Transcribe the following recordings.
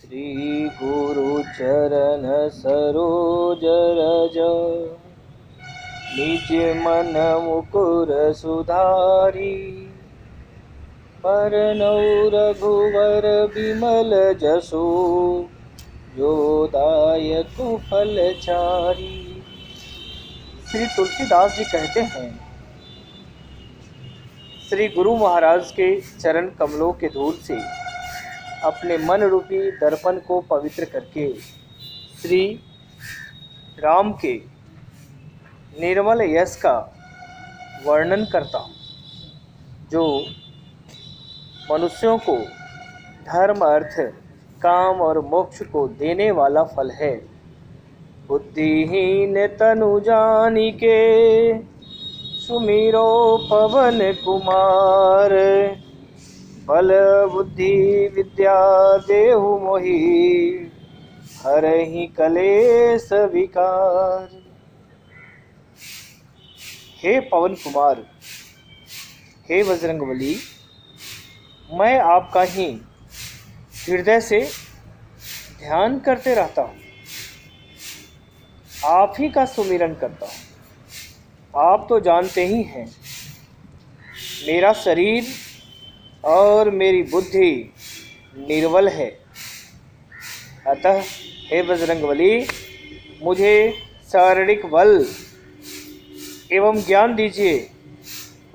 श्री गुरु चरण सरोज रज, निज मन मुकुर सुधारी। बरनौ रघुवर बिमल जसु, जो दायक फलचारी। श्री तुलसीदास जी कहते हैं, श्री गुरु महाराज के चरण कमलों के धूल से अपने मन रूपी दर्पण को पवित्र करके श्री राम के निर्मल यश का वर्णन करता हूँ, जो मनुष्यों को धर्म, अर्थ, काम और मोक्ष को देने वाला फल है। बुद्धिहीन तनु जानिके, सुमिरो पवन कुमार। बल बुद्धि विद्या देहु मोहि, हरहि कलेश विकार। हे पवन कुमार, हे बजरंगबली, मैं आपका ही हृदय से ध्यान करते रहता हूँ, आप ही का सुमिरन करता हूँ। आप तो जानते ही हैं, मेरा शरीर और मेरी बुद्धि निर्बल है। अतः हे बजरंगबली, मुझे शारीरिक बल एवं ज्ञान दीजिए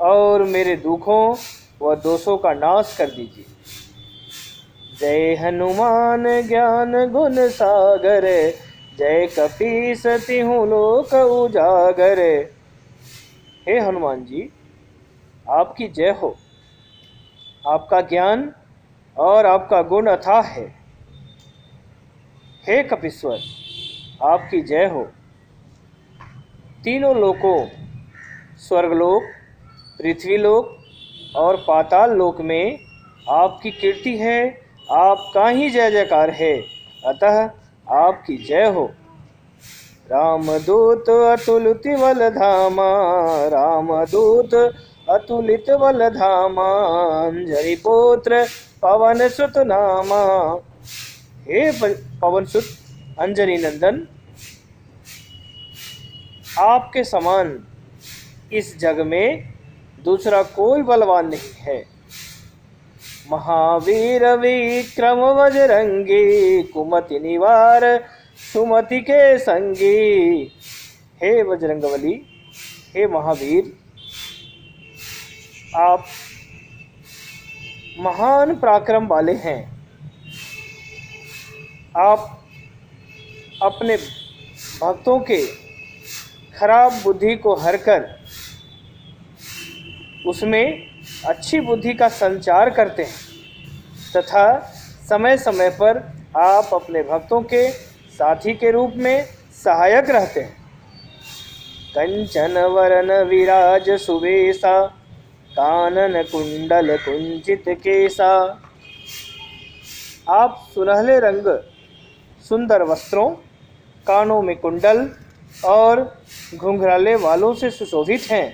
और मेरे दुखों व दोषों का नाश कर दीजिए। जय हनुमान ज्ञान गुण सागर, जय कपीस तिहुँ लोक उजागर। हे हनुमान जी, आपकी जय हो। आपका ज्ञान और आपका गुण अथाह है। हे कपीश्वर, आपकी जय हो। तीनों लोकों, स्वर्गलोक, पृथ्वीलोक और पाताल लोक में आपकी कीर्ति है, आपका ही जय जयकार है। अतः आपकी जय हो। रामदूत अतुलित बल धामा, रामदूत अतुलित बल धामा। अंजनी पुत्र पवन सुत नामा। हे पवन सुत अंजनी नंदन, आपके समान इस जग में दूसरा कोई बलवान नहीं है। महावीर विक्रम बजरंगी, कुमति निवार सुमति के संगी। हे बजरंगबली, हे महावीर, आप महान पराक्रम वाले हैं। आप अपने भक्तों के खराब बुद्धि को हरकर उसमें अच्छी बुद्धि का संचार करते हैं तथा समय समय पर आप अपने भक्तों के साथी के रूप में सहायक रहते हैं। कंचन वरन विराज सुवेशा, कानन कुंडल कुंचित केसा। आप सुनहले रंग सुंदर वस्त्रों, कानों में कुंडल और घुंघराले वालों से सुशोभित हैं।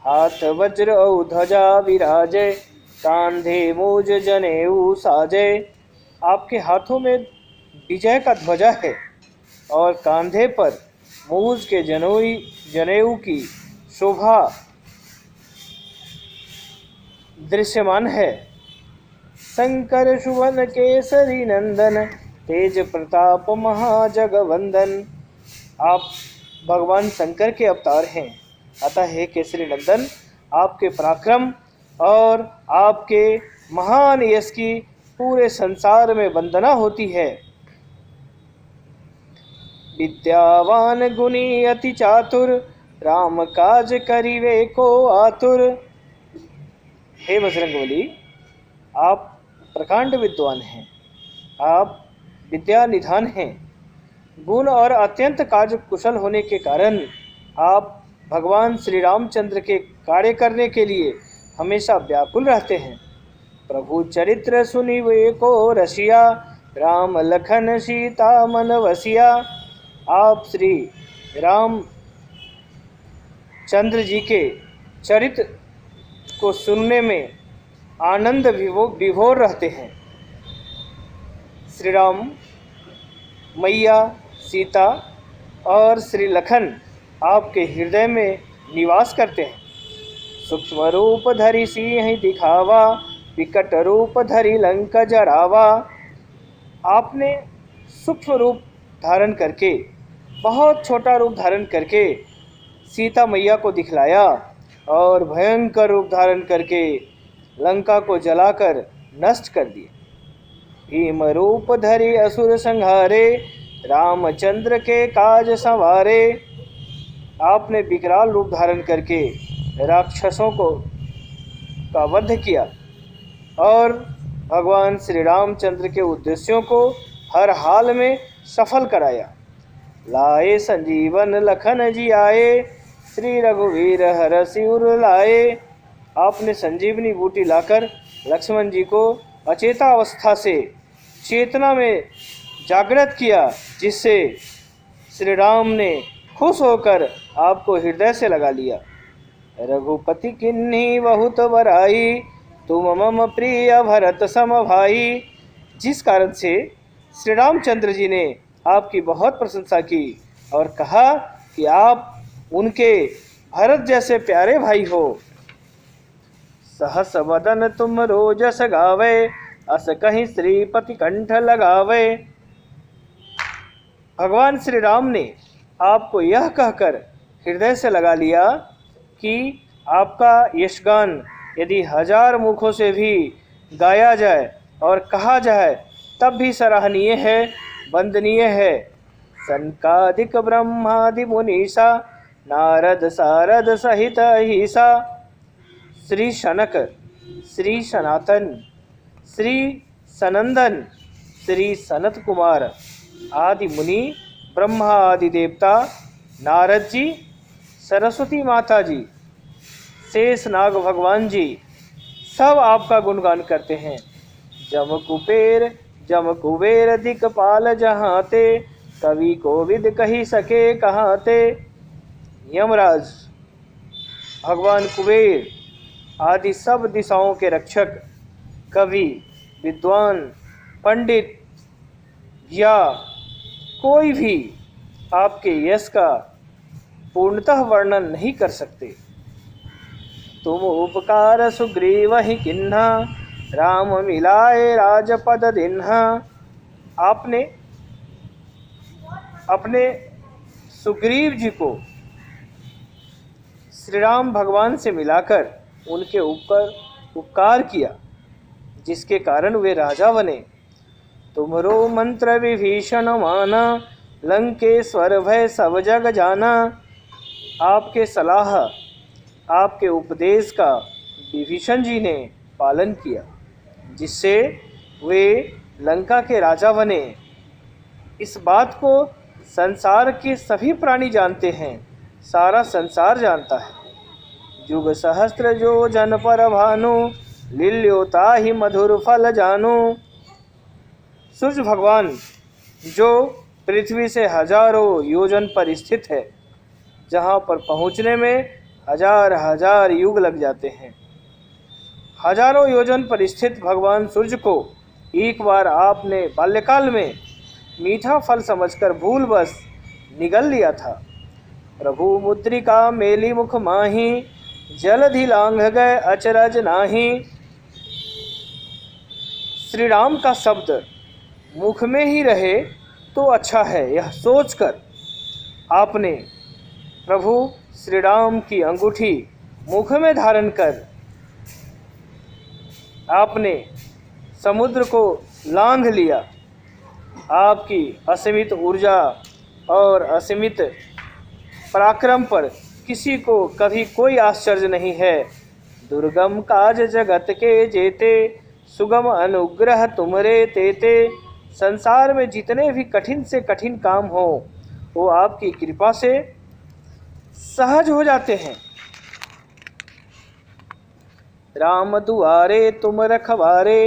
हाथ वज्र और ध्वजा विराजे, कांधे मूज जनेऊ साजे। आपके हाथों में विजय का ध्वजा है और कांधे पर मूज के जनेऊ की शोभा दृश्यमान है। शंकर सुवन केसरी नंदन, तेज प्रताप महाजगवंदन। आप भगवान शंकर के अवतार हैं। अतः हे केसरी नंदन, आपके पराक्रम और आपके महान यश की पूरे संसार में वंदना होती है। विद्यावान गुणी अति चातुर, राम काज करिवे को आतुर। हे बजरंगबली, आप प्रकांड विद्वान हैं, आप विद्या निधान हैं। गुण और अत्यंत कार्य कुशल होने के कारण आप भगवान श्री रामचंद्र के कार्य करने के लिए हमेशा व्याकुल रहते हैं। प्रभु चरित्र सुनिवे को रसिया, राम लखन सीता मन वसिया। आप श्री राम चंद्र जी के चरित्र को सुनने में आनंद विभोर रहते हैं। श्री राम, मैया सीता और श्री लखन आपके हृदय में निवास करते हैं। सूक्ष्म रूप धरि सिंह दिखावा, विकट रूप धरि लंक जरावा। आपने सूक्ष्म रूप धारण करके, बहुत छोटा रूप धारण करके सीता मैया को दिखलाया और भयंकर रूप धारण करके लंका को जलाकर नष्ट कर दिए। भीम रूप धरि असुर संहारे, रामचंद्र के काज संवारे। आपने विकराल रूप धारण करके राक्षसों को का वध किया और भगवान श्री रामचंद्र के उद्देश्यों को हर हाल में सफल कराया। लाए संजीवन लखन जी आए, श्री रघुवीर हरषि उर लाए। आपने संजीवनी बूटी लाकर लक्ष्मण जी को अचेता अवस्था से चेतना में जागृत किया, जिससे श्री राम ने खुश होकर आपको हृदय से लगा लिया। रघुपति किन्ही बहुत बराई, तुम मम प्रिय भरत सम भाई। जिस कारण से श्री रामचंद्र जी ने आपकी बहुत प्रशंसा की और कहा कि आप उनके भरत जैसे प्यारे भाई हो। सहस वदन तुम रोजस गावे, अस कहीं श्रीपति कंठ लगावे। भगवान श्री राम ने आपको यह कहकर हृदय से लगा लिया कि आपका यशगान यदि 1000 मुखों से भी गाया जाए और कहा जाए तब भी सराहनीय है, वंदनीय है। सनकादिक ब्रह्मादि मुनीसा, नारद सारद सहित अहिसा। श्री शनक, श्री सनातन, श्री सनंदन, श्री सनत कुमार आदि मुनि, ब्रह्मा आदि देवता, नारद जी, सरस्वती माता जी, शेष नाग भगवान जी सब आपका गुणगान करते हैं। जम कुबेर दिक्पाल जहाँते, कवि कोविद कही सके कहाँते। यमराज, भगवान कुबेर आदि सब दिशाओं के रक्षक, कवि, विद्वान, पंडित या कोई भी आपके यश का पूर्णतः वर्णन नहीं कर सकते। तुम उपकार सुग्रीव ही किन्हा, राम मिलाए राजपद दिन्हा। आपने अपने सुग्रीव जी को श्री राम भगवान से मिलाकर उनके ऊपर उपकार किया, जिसके कारण वे राजा बने। तुमरो मंत्र विभीषण माना, लंकेश्वर भय सब जग जाना। आपके सलाह, आपके उपदेश का विभीषण जी ने पालन किया, जिससे वे लंका के राजा बने। इस बात को संसार के सभी प्राणी जानते हैं, सारा संसार जानता है। युग सहस्त्र जो जन पर भानु, लील्योता ही मधुर फल जानो। सूर्य भगवान जो पृथ्वी से हजारों योजन पर स्थित है, जहाँ पर पहुँचने में हजार युग लग जाते हैं। हजारों योजन पर स्थित भगवान सूर्य को एक बार आपने बाल्यकाल में मीठा फल समझकर भूलवश निगल लिया था। प्रभु मुद्रिका मेली मुख माही, जलधि लांघ गए अचरज नाही। श्री राम का शब्द मुख में ही रहे तो अच्छा है, यह सोचकर आपने प्रभु श्री राम की अंगूठी मुख में धारण कर आपने समुद्र को लांघ लिया। आपकी असीमित ऊर्जा और असीमित पराक्रम पर किसी को कभी कोई आश्चर्य नहीं है। दुर्गम काज जगत के जेते, सुगम अनुग्रह तुमरे तेते। संसार में जितने भी कठिन से कठिन काम हो, वो आपकी कृपा से सहज हो जाते हैं। राम दुआरे तुम रखवारे,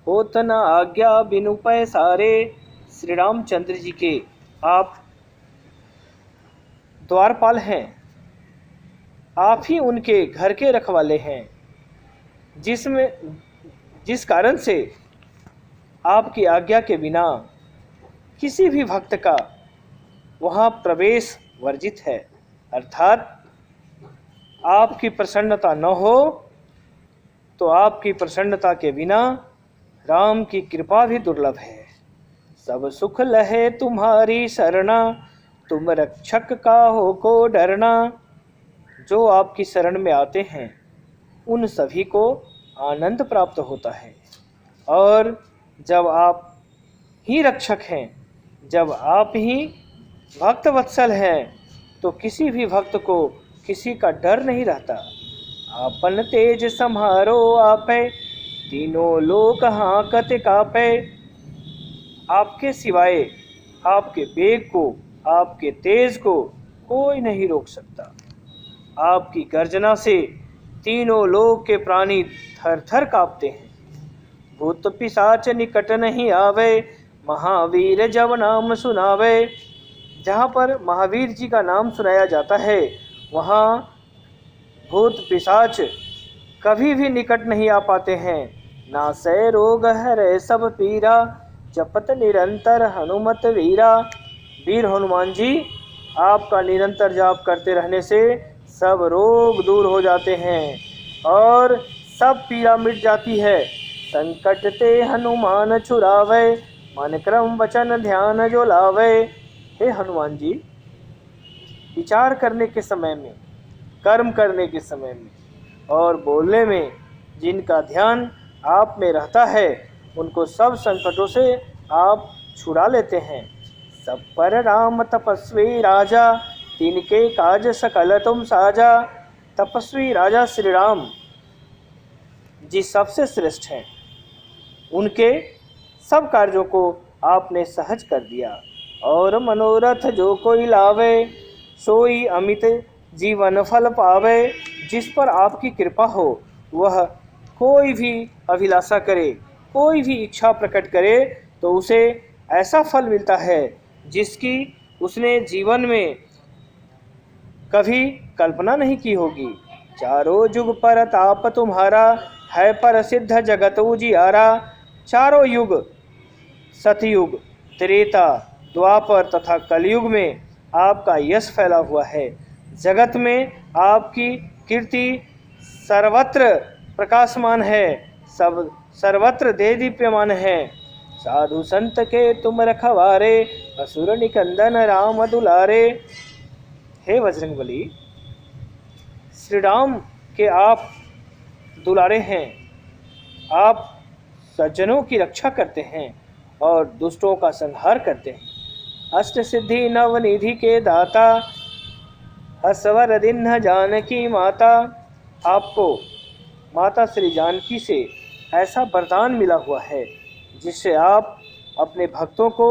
होत न आज्ञा बिनु पैसारे। श्री रामचंद्र जी के आप द्वारपाल हैं, आप ही उनके घर के रखवाले हैं, जिस कारण से आपकी आज्ञा के बिना किसी भी भक्त का वहाँ प्रवेश वर्जित है। अर्थात आपकी प्रसन्नता न हो तो आपकी प्रसन्नता के बिना राम की कृपा भी दुर्लभ है। सब सुख लहे तुम्हारी शरणा, तुम रक्षक का हो को डरना। जो आपकी शरण में आते हैं उन सभी को आनंद प्राप्त होता है, और जब आप ही रक्षक हैं, जब आप ही भक्त वत्सल हैं, तो किसी भी भक्त को किसी का डर नहीं रहता। आपन तेज सम्हारो आपे, तीनों लोक हांकत कापे। आपके सिवाय आपके वेग को, आपके तेज को कोई नहीं रोक सकता। आपकी गर्जना से तीनों लोक के प्राणी थर थर कांपते हैं। भूत पिशाच निकट नहीं आवे, महावीर जब नाम सुनावे। जहाँ पर महावीर जी का नाम सुनाया जाता है वहाँ भूत पिशाच कभी भी निकट नहीं आ पाते हैं। नासै रोग हरै सब पीरा, जपत निरंतर हनुमत वीरा। वीर हनुमान जी, आपका निरंतर जाप करते रहने से सब रोग दूर हो जाते हैं और सब पीड़ा मिट जाती है। संकट ते हनुमान छुड़ावे, मन क्रम वचन ध्यान जो लावे। हे हनुमान जी, विचार करने के समय में, कर्म करने के समय में और बोलने में जिनका ध्यान आप में रहता है उनको सब संकटों से आप छुड़ा लेते हैं। सब पर राम तपस्वी राजा, तिनके काज सकल तुम साजा। तपस्वी राजा श्री राम जी सबसे श्रेष्ठ हैं। उनके सब कार्यों को आपने सहज कर दिया। और मनोरथ जो कोई लावे, सोई अमित जीवन फल पावे। जिस पर आपकी कृपा हो वह कोई भी अभिलाषा करे, कोई भी इच्छा प्रकट करे तो उसे ऐसा फल मिलता है जिसकी उसने जीवन में कभी कल्पना नहीं की होगी। चारों युग पर ताप तुम्हारा, है प्रसिद्ध जगत उजियारा। चारों युग, सतयुग, त्रेता, द्वापर तथा कलयुग में आपका यश फैला हुआ है। जगत में आपकी कीर्ति सर्वत्र प्रकाशमान है, सब सर्वत्र देदीप्यमान है। साधु संत के तुम रखवारे, असुर निकंदन राम दुलारे। हे बजरंगबली, श्री राम के आप दुलारे हैं। आप सज्जनों की रक्षा करते हैं और दुष्टों का संहार करते हैं। अष्ट सिद्धि नवनिधि के दाता, हसवर दिन जानकी माता। आपको माता श्री जानकी से ऐसा वरदान मिला हुआ है जिससे आप अपने भक्तों को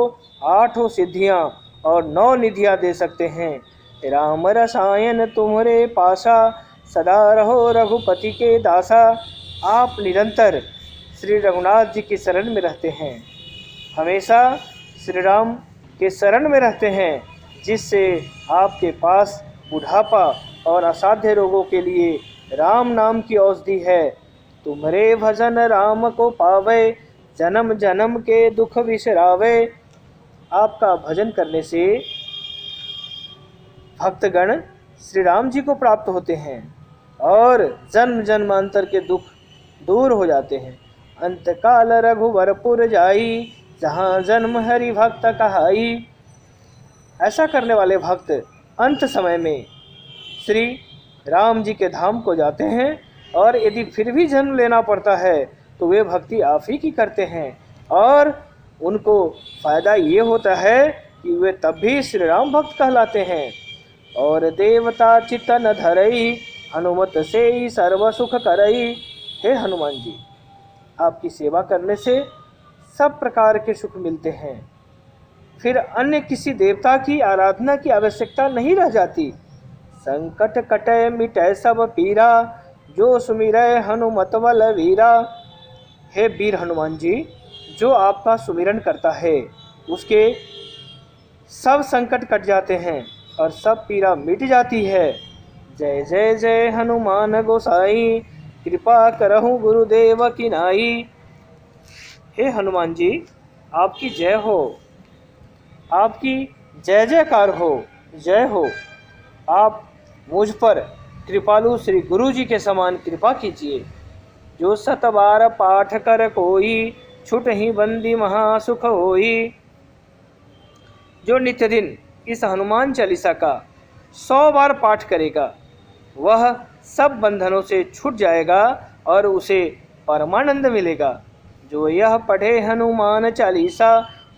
8 सिद्धियां और 9 निधियां दे सकते हैं। राम रसायन तुम्हारे पासा, सदा रहो रघुपति के दासा। आप निरंतर श्री रघुनाथ जी की शरण में रहते हैं, हमेशा श्री राम के शरण में रहते हैं, जिससे आपके पास बुढ़ापा और असाध्य रोगों के लिए राम नाम की औषधि है। तुम्हारे भजन राम को पावे, जन्म जन्म के दुख बिसरावे। आपका भजन करने से भक्तगण श्री राम जी को प्राप्त होते हैं और जन्म जन्मांतर के दुख दूर हो जाते हैं। अंतकाल रघुवरपुर जाई, जहाँ जन्म हरि भक्त कहाई। ऐसा करने वाले भक्त अंत समय में श्री राम जी के धाम को जाते हैं और यदि फिर भी जन्म लेना पड़ता है तो वे भक्ति आप ही की करते हैं और उनको फ़ायदा ये होता है कि वे तब भी श्री राम भक्त कहलाते हैं। और देवता चितन धरई, हनुमत से ही सर्व सुख करई। हे हनुमान जी, आपकी सेवा करने से सब प्रकार के सुख मिलते हैं, फिर अन्य किसी देवता की आराधना की आवश्यकता नहीं रह जाती। संकट कटय मिटय सब पीरा, जो सुमिरय हनुमत बल वीरा। हे वीर हनुमान जी, जो आपका सुमिरन करता है उसके सब संकट कट जाते हैं और सब पीड़ा मिट जाती है। जय जय जय हनुमान गोसाई, कृपा करहु गुरुदेव की नाई। हे हनुमान जी, आपकी जय हो, आपकी जय जयकार हो, जय हो। आप मुझ पर कृपालु श्री गुरु जी के समान कृपा कीजिए। जो 7 बार पाठ कर कोई, छुट ही बंदी महासुख होई। जो नित्य दिन इस हनुमान चालीसा का 100 बार पाठ करेगा, वह सब बंधनों से छूट जाएगा और उसे परमानंद मिलेगा। जो यह पढ़े हनुमान चालीसा,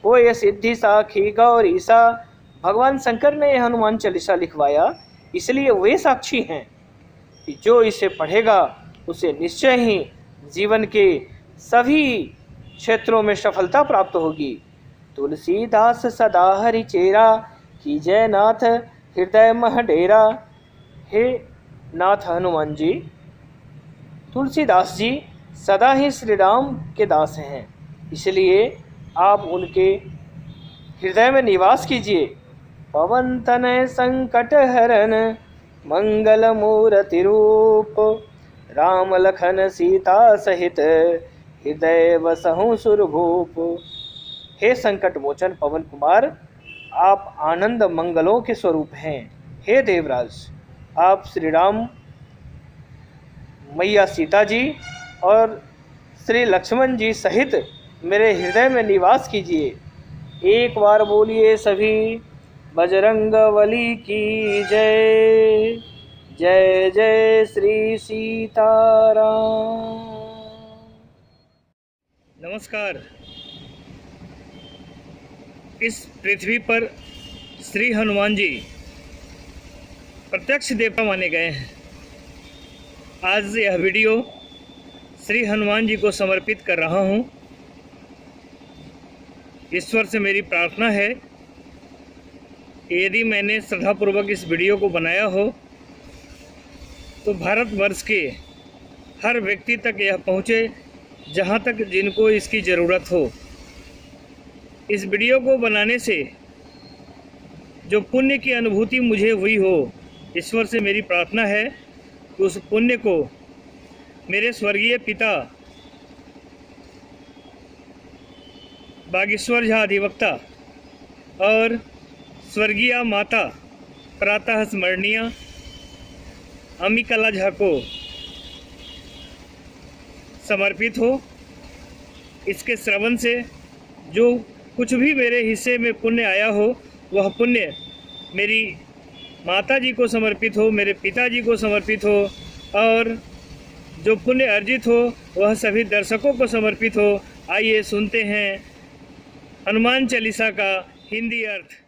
वो यह सिद्धि साखी गौरीसा। भगवान शंकर ने यह हनुमान चालीसा लिखवाया, इसलिए वे साक्षी हैं कि जो इसे पढ़ेगा उसे निश्चय ही जीवन के सभी क्षेत्रों में सफलता प्राप्त होगी। तुलसीदास सदा हरि चेरा, कीजय नाथ हृदय मह डेरा। हे नाथ हनुमान जी, तुलसीदास जी सदा ही श्री राम के दास हैं, इसलिए आप उनके हृदय में निवास कीजिए। पवन तनय संकट हरन, मंगल मूर्ति रूप। राम लखन सीता सहित, हृदय बसहु सुरभूप। हे संकट मोचन पवन कुमार, आप आनंद मंगलों के स्वरूप हैं। हे देवराज, आप श्री राम, मैया सीता जी और श्री लक्ष्मण जी सहित मेरे हृदय में निवास कीजिए। एक बार बोलिए सभी, बजरंगबली की जय। जय जय श्री सीताराम। नमस्कार। इस पृथ्वी पर श्री हनुमान जी प्रत्यक्ष देवता माने गए हैं। आज यह वीडियो श्री हनुमान जी को समर्पित कर रहा हूँ। ईश्वर से मेरी प्रार्थना है कि यदि मैंने श्रद्धापूर्वक इस वीडियो को बनाया हो तो भारतवर्ष के हर व्यक्ति तक यह पहुँचे जहाँ तक जिनको इसकी ज़रूरत हो। इस वीडियो को बनाने से जो पुण्य की अनुभूति मुझे हुई हो, ईश्वर से मेरी प्रार्थना है कि उस पुण्य को मेरे स्वर्गीय पिता बागेश्वर झा अधिवक्ता और स्वर्गीय माता प्रातः स्मरणीय अम्बिकाला झा को समर्पित हो। इसके श्रवण से जो कुछ भी मेरे हिस्से में पुण्य आया हो, वह पुण्य मेरी माता जी को समर्पित हो, मेरे पिताजी को समर्पित हो, और जो पुण्य अर्जित हो वह सभी दर्शकों को समर्पित हो। आइए सुनते हैं हनुमान चालीसा का हिंदी अर्थ।